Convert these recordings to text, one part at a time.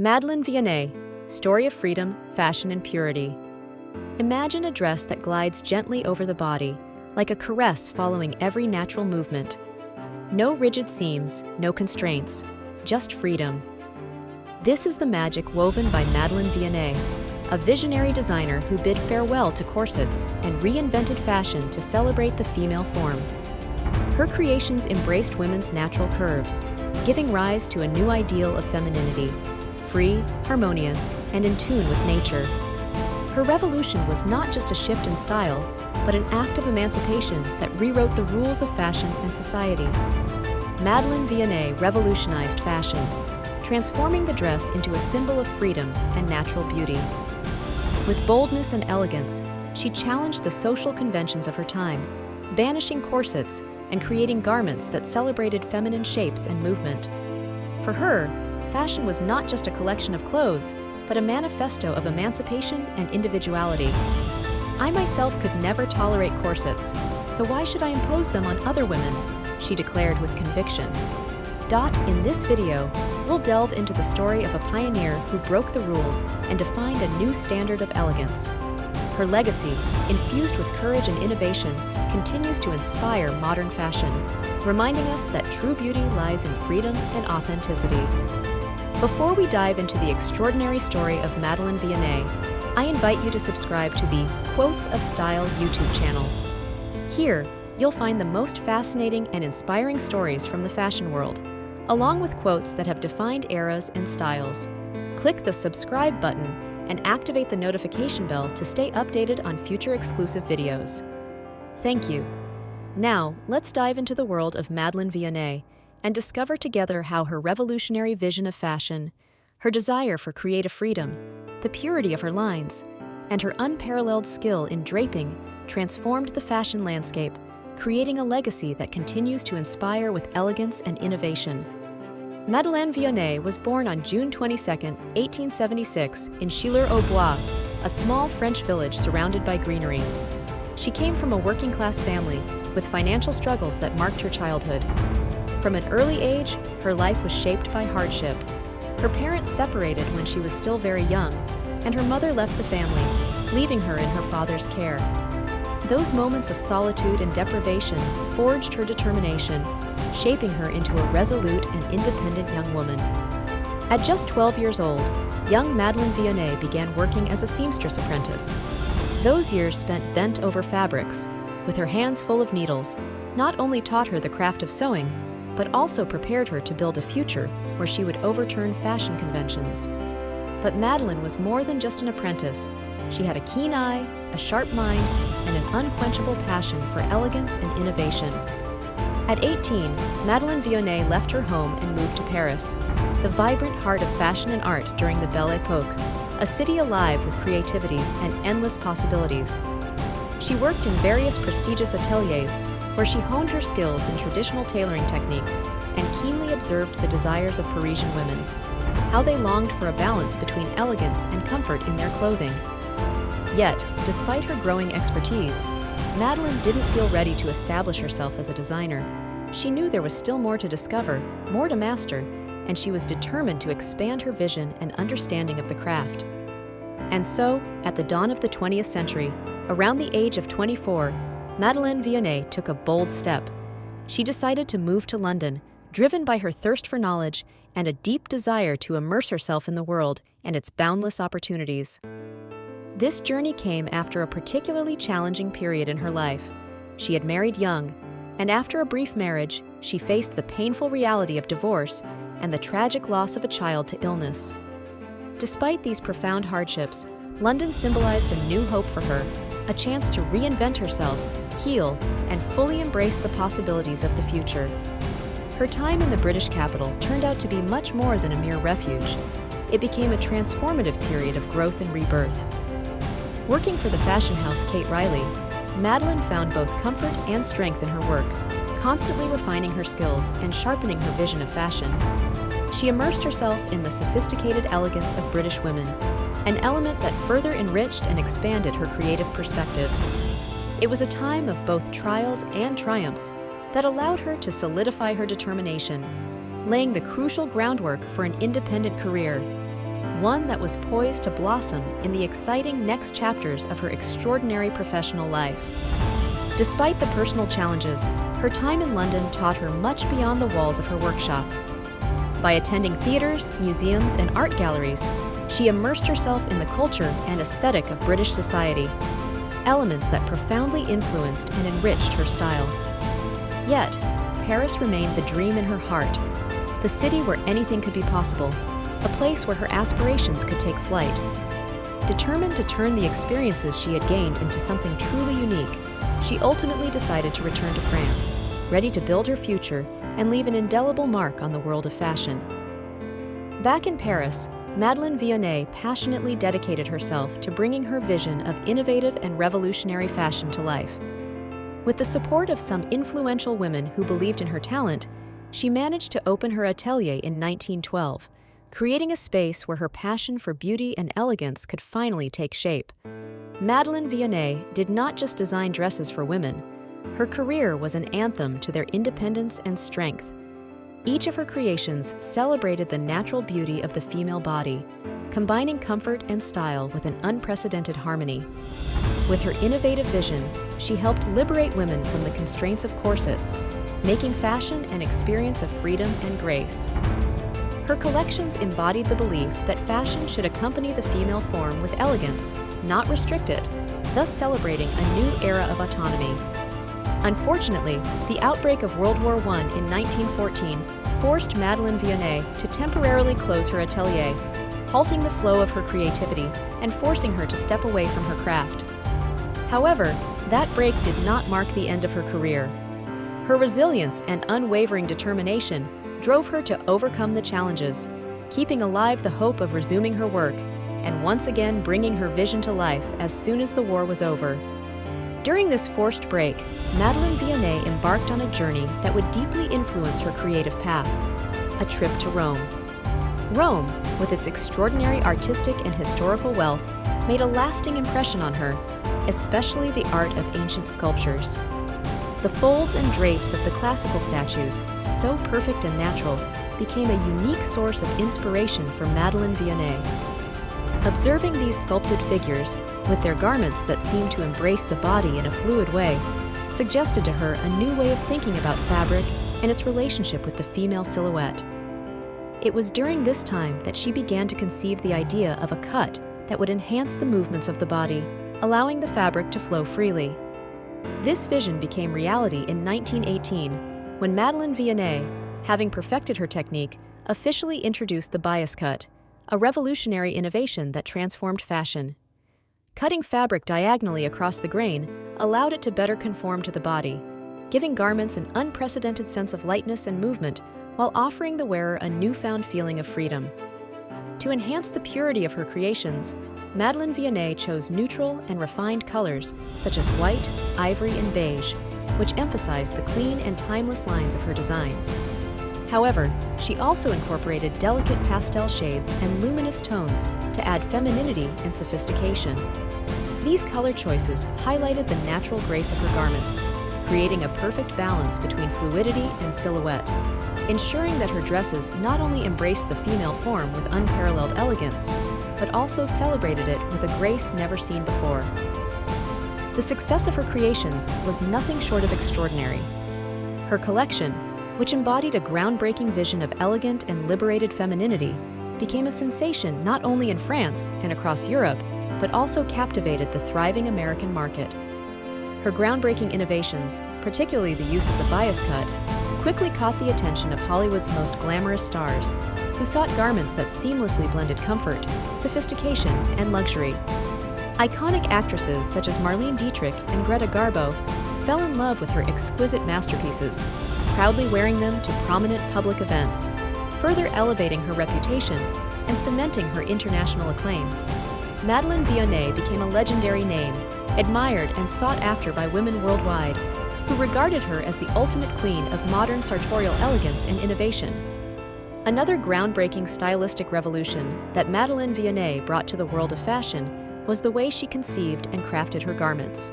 Madeleine Vionnet, Story of Freedom, Fashion and Purity. Imagine a dress that glides gently over the body, like a caress following every natural movement. No rigid seams, no constraints, just freedom. This is the magic woven by Madeleine Vionnet, a visionary designer who bid farewell to corsets and reinvented fashion to celebrate the female form. Her creations embraced women's natural curves, giving rise to a new ideal of femininity, free, harmonious, and in tune with nature. Her revolution was not just a shift in style, but an act of emancipation that rewrote the rules of fashion and society. Madeleine Vionnet revolutionized fashion, transforming the dress into a symbol of freedom and natural beauty. With boldness and elegance, she challenged the social conventions of her time, banishing corsets and creating garments that celebrated feminine shapes and movement. For her, fashion was not just a collection of clothes, but a manifesto of emancipation and individuality. "I myself could never tolerate corsets, so why should I impose them on other women?" she declared with conviction. In this video, we'll delve into the story of a pioneer who broke the rules and defined a new standard of elegance. Her legacy, infused with courage and innovation, continues to inspire modern fashion, reminding us that true beauty lies in freedom and authenticity. Before we dive into the extraordinary story of Madeleine Vionnet, I invite you to subscribe to the Quotes of Style YouTube channel. Here, you'll find the most fascinating and inspiring stories from the fashion world, along with quotes that have defined eras and styles. Click the subscribe button and activate the notification bell to stay updated on future exclusive videos. Thank you. Now, let's dive into the world of Madeleine Vionnet and discover together how her revolutionary vision of fashion, her desire for creative freedom, the purity of her lines, and her unparalleled skill in draping transformed the fashion landscape, creating a legacy that continues to inspire with elegance and innovation. Madeleine Vionnet was born on June 22, 1876, in Chiller-aux-Bois, a small French village surrounded by greenery. She came from a working-class family with financial struggles that marked her childhood. From an early age, her life was shaped by hardship. Her parents separated when she was still very young, and her mother left the family, leaving her in her father's care. Those moments of solitude and deprivation forged her determination, shaping her into a resolute and independent young woman. At just 12 years old, young Madeleine Vionnet began working as a seamstress apprentice. Those years spent bent over fabrics, with her hands full of needles, not only taught her the craft of sewing, but also prepared her to build a future where she would overturn fashion conventions. But Madeleine was more than just an apprentice. She had a keen eye, a sharp mind, and an unquenchable passion for elegance and innovation. At 18, Madeleine Vionnet left her home and moved to Paris, the vibrant heart of fashion and art during the Belle Époque, a city alive with creativity and endless possibilities. She worked in various prestigious ateliers where she honed her skills in traditional tailoring techniques and keenly observed the desires of Parisian women, how they longed for a balance between elegance and comfort in their clothing. Yet, despite her growing expertise, Madeleine didn't feel ready to establish herself as a designer. She knew there was still more to discover, more to master, and she was determined to expand her vision and understanding of the craft. And so, at the dawn of the 20th century, around the age of 24, Madeleine Vionnet took a bold step. She decided to move to London, driven by her thirst for knowledge and a deep desire to immerse herself in the world and its boundless opportunities. This journey came after a particularly challenging period in her life. She had married young, and after a brief marriage, she faced the painful reality of divorce and the tragic loss of a child to illness. Despite these profound hardships, London symbolized a new hope for her, a chance to reinvent herself, heal, and fully embrace the possibilities of the future. Her time in the British capital turned out to be much more than a mere refuge. It became a transformative period of growth and rebirth. Working for the fashion house Kate Riley, Madeleine found both comfort and strength in her work, constantly refining her skills and sharpening her vision of fashion. She immersed herself in the sophisticated elegance of British women, an element that further enriched and expanded her creative perspective. It was a time of both trials and triumphs that allowed her to solidify her determination, laying the crucial groundwork for an independent career. one that was poised to blossom in the exciting next chapters of her extraordinary professional life. Despite the personal challenges, her time in London taught her much beyond the walls of her workshop. By attending theaters, museums, and art galleries, she immersed herself in the culture and aesthetic of British society, elements that profoundly influenced and enriched her style. Yet, Paris remained the dream in her heart, the city where anything could be possible, a place where her aspirations could take flight. Determined to turn the experiences she had gained into something truly unique, she ultimately decided to return to France, ready to build her future and leave an indelible mark on the world of fashion. Back in Paris, Madeleine Vionnet passionately dedicated herself to bringing her vision of innovative and revolutionary fashion to life. With the support of some influential women who believed in her talent, she managed to open her atelier in 1912, creating a space where her passion for beauty and elegance could finally take shape. Madeleine Vionnet did not just design dresses for women. Her career was an anthem to their independence and strength. Each of her creations celebrated the natural beauty of the female body, combining comfort and style with an unprecedented harmony. With her innovative vision, she helped liberate women from the constraints of corsets, making fashion an experience of freedom and grace. Her collections embodied the belief that fashion should accompany the female form with elegance, not restrict it, thus celebrating a new era of autonomy. Unfortunately, the outbreak of World War I in 1914 forced Madeleine Vionnet to temporarily close her atelier, halting the flow of her creativity and forcing her to step away from her craft. However, that break did not mark the end of her career. Her resilience and unwavering determination drove her to overcome the challenges, keeping alive the hope of resuming her work and once again bringing her vision to life as soon as the war was over. During this forced break, Madeleine Vionnet embarked on a journey that would deeply influence her creative path: a trip to Rome. Rome, with its extraordinary artistic and historical wealth, made a lasting impression on her, especially the art of ancient sculptures. The folds and drapes of the classical statues, so perfect and natural, became a unique source of inspiration for Madeleine Vionnet. Observing these sculpted figures, with their garments that seemed to embrace the body in a fluid way, suggested to her a new way of thinking about fabric and its relationship with the female silhouette. It was during this time that she began to conceive the idea of a cut that would enhance the movements of the body, allowing the fabric to flow freely. This vision became reality in 1918, when Madeleine Vionnet, having perfected her technique, officially introduced the bias cut, a revolutionary innovation that transformed fashion. Cutting fabric diagonally across the grain allowed it to better conform to the body, giving garments an unprecedented sense of lightness and movement while offering the wearer a newfound feeling of freedom. To enhance the purity of her creations, Madeleine Vionnet chose neutral and refined colors such as white, ivory, and beige, which emphasized the clean and timeless lines of her designs. However, she also incorporated delicate pastel shades and luminous tones to add femininity and sophistication. These color choices highlighted the natural grace of her garments, creating a perfect balance between fluidity and silhouette, ensuring that her dresses not only embraced the female form with unparalleled elegance, but also celebrated it with a grace never seen before. The success of her creations was nothing short of extraordinary. Her collection, which embodied a groundbreaking vision of elegant and liberated femininity, became a sensation not only in France and across Europe, but also captivated the thriving American market. Her groundbreaking innovations, particularly the use of the bias cut, quickly caught the attention of Hollywood's most glamorous stars, who sought garments that seamlessly blended comfort, sophistication, and luxury. Iconic actresses such as Marlene Dietrich and Greta Garbo fell in love with her exquisite masterpieces, proudly wearing them to prominent public events, further elevating her reputation and cementing her international acclaim. Madeleine Vionnet became a legendary name, admired and sought after by women worldwide, who regarded her as the ultimate queen of modern sartorial elegance and innovation. Another groundbreaking stylistic revolution that Madeleine Vionnet brought to the world of fashion was the way she conceived and crafted her garments.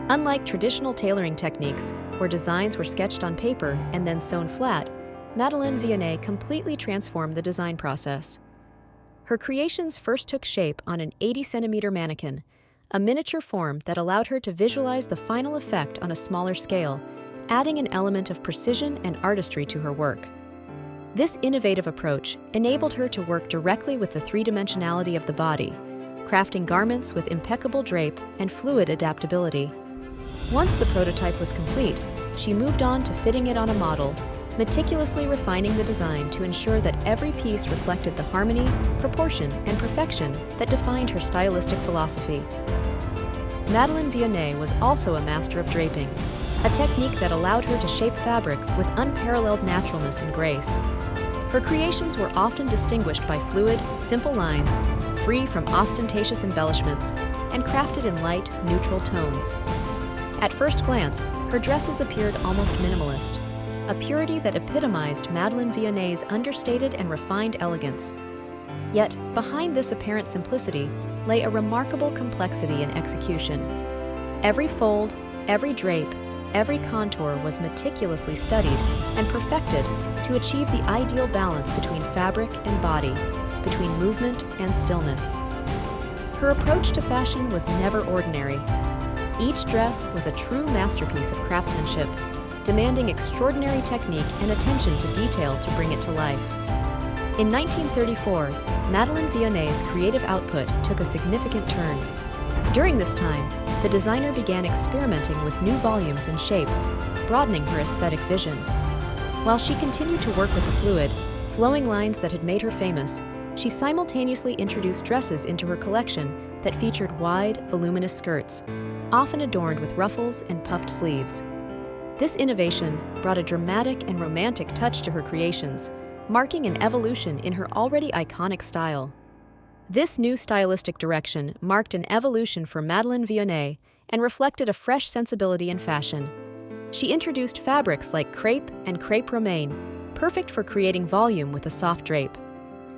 Unlike traditional tailoring techniques, where designs were sketched on paper and then sewn flat, Madeleine Vionnet completely transformed the design process. Her creations first took shape on an 80-centimeter mannequin, a miniature form that allowed her to visualize the final effect on a smaller scale, adding an element of precision and artistry to her work. This innovative approach enabled her to work directly with the three-dimensionality of the body, crafting garments with impeccable drape and fluid adaptability. Once the prototype was complete, she moved on to fitting it on a model, meticulously refining the design to ensure that every piece reflected the harmony, proportion, and perfection that defined her stylistic philosophy. Madeleine Vionnet was also a master of draping, a technique that allowed her to shape fabric with unparalleled naturalness and grace. Her creations were often distinguished by fluid, simple lines, free from ostentatious embellishments, and crafted in light, neutral tones. At first glance, her dresses appeared almost minimalist, a purity that epitomized Madeleine Vionnet's understated and refined elegance. Yet, behind this apparent simplicity lay a remarkable complexity in execution. Every fold, every drape, every contour was meticulously studied and perfected to achieve the ideal balance between fabric and body, between movement and stillness. Her approach to fashion was never ordinary. Each dress was a true masterpiece of craftsmanship, demanding extraordinary technique and attention to detail to bring it to life. In 1934, Madeleine Vionnet's creative output took a significant turn. During this time, the designer began experimenting with new volumes and shapes, broadening her aesthetic vision. While she continued to work with the fluid, flowing lines that had made her famous, she simultaneously introduced dresses into her collection that featured wide, voluminous skirts, often adorned with ruffles and puffed sleeves. This innovation brought a dramatic and romantic touch to her creations, marking an evolution in her already iconic style. This new stylistic direction marked an evolution for Madeleine Vionnet and reflected a fresh sensibility in fashion. She introduced fabrics like crepe and crepe romaine, perfect for creating volume with a soft drape.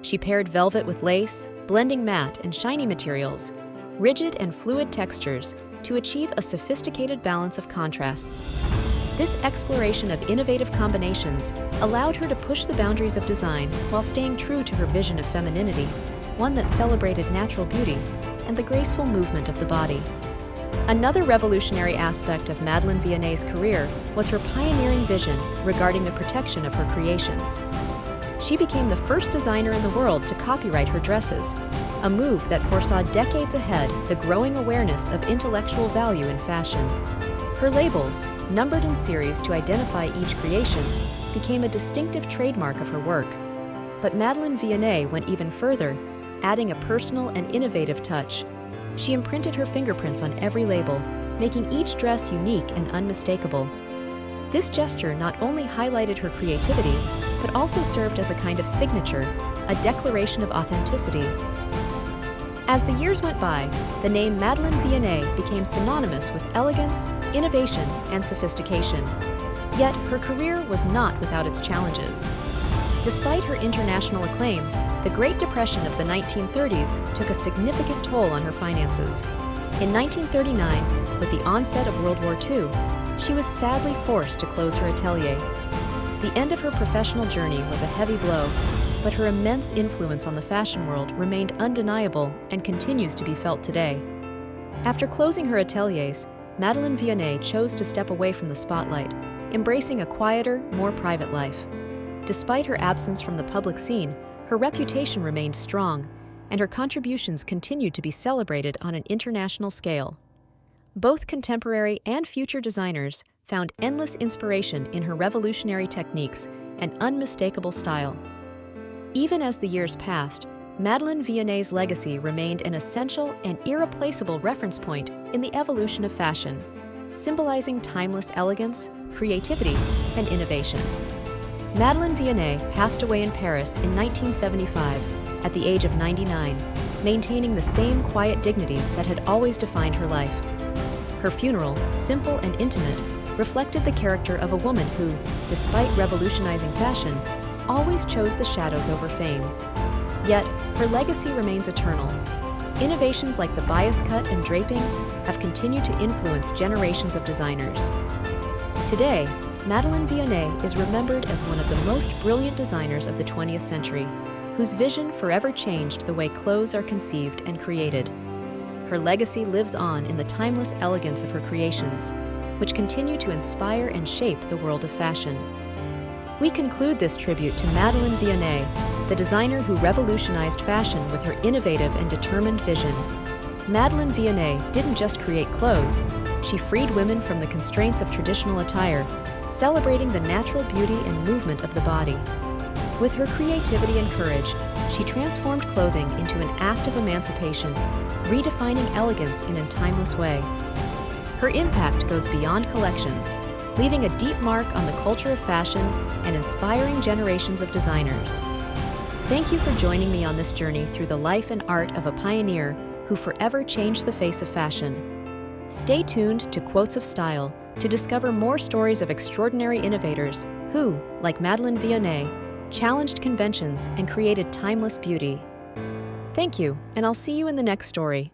She paired velvet with lace, blending matte and shiny materials, rigid and fluid textures to achieve a sophisticated balance of contrasts. This exploration of innovative combinations allowed her to push the boundaries of design while staying true to her vision of femininity, one that celebrated natural beauty and the graceful movement of the body. Another revolutionary aspect of Madeleine Vionnet's career was her pioneering vision regarding the protection of her creations. She became the first designer in the world to copyright her dresses, a move that foresaw decades ahead the growing awareness of intellectual value in fashion. Her labels, numbered in series to identify each creation, became a distinctive trademark of her work. But Madeleine Vionnet went even further, adding a personal and innovative touch. She imprinted her fingerprints on every label, making each dress unique and unmistakable. This gesture not only highlighted her creativity, but also served as a kind of signature, a declaration of authenticity. As the years went by, the name Madeleine Vionnet became synonymous with elegance, innovation, and sophistication. Yet her career was not without its challenges. Despite her international acclaim, the Great Depression of the 1930s took a significant toll on her finances. In 1939, with the onset of World War II, she was sadly forced to close her atelier. The end of her professional journey was a heavy blow, but her immense influence on the fashion world remained undeniable and continues to be felt today. After closing her ateliers, Madeleine Vionnet chose to step away from the spotlight, embracing a quieter, more private life. Despite her absence from the public scene, her reputation remained strong, and her contributions continued to be celebrated on an international scale. Both contemporary and future designers found endless inspiration in her revolutionary techniques and unmistakable style. Even as the years passed, Madeleine Vionnet's legacy remained an essential and irreplaceable reference point in the evolution of fashion, symbolizing timeless elegance, creativity, and innovation. Madeleine Vionnet passed away in Paris in 1975 at the age of 99, maintaining the same quiet dignity that had always defined her life. Her funeral, simple and intimate, reflected the character of a woman who, despite revolutionizing fashion, always chose the shadows over fame. Yet, her legacy remains eternal. Innovations like the bias cut and draping have continued to influence generations of designers. Today, Madeleine Vionnet is remembered as one of the most brilliant designers of the 20th century, whose vision forever changed the way clothes are conceived and created. Her legacy lives on in the timeless elegance of her creations, which continue to inspire and shape the world of fashion. We conclude this tribute to Madeleine Vionnet, the designer who revolutionized fashion with her innovative and determined vision. Madeleine Vionnet didn't just create clothes, she freed women from the constraints of traditional attire, celebrating the natural beauty and movement of the body. With her creativity and courage, she transformed clothing into an act of emancipation, redefining elegance in a timeless way. Her impact goes beyond collections, leaving a deep mark on the culture of fashion and inspiring generations of designers. Thank you for joining me on this journey through the life and art of a pioneer who forever changed the face of fashion. Stay tuned to Quotes of Style to discover more stories of extraordinary innovators who, like Madeleine Vionnet, challenged conventions and created timeless beauty. Thank you, and I'll see you in the next story.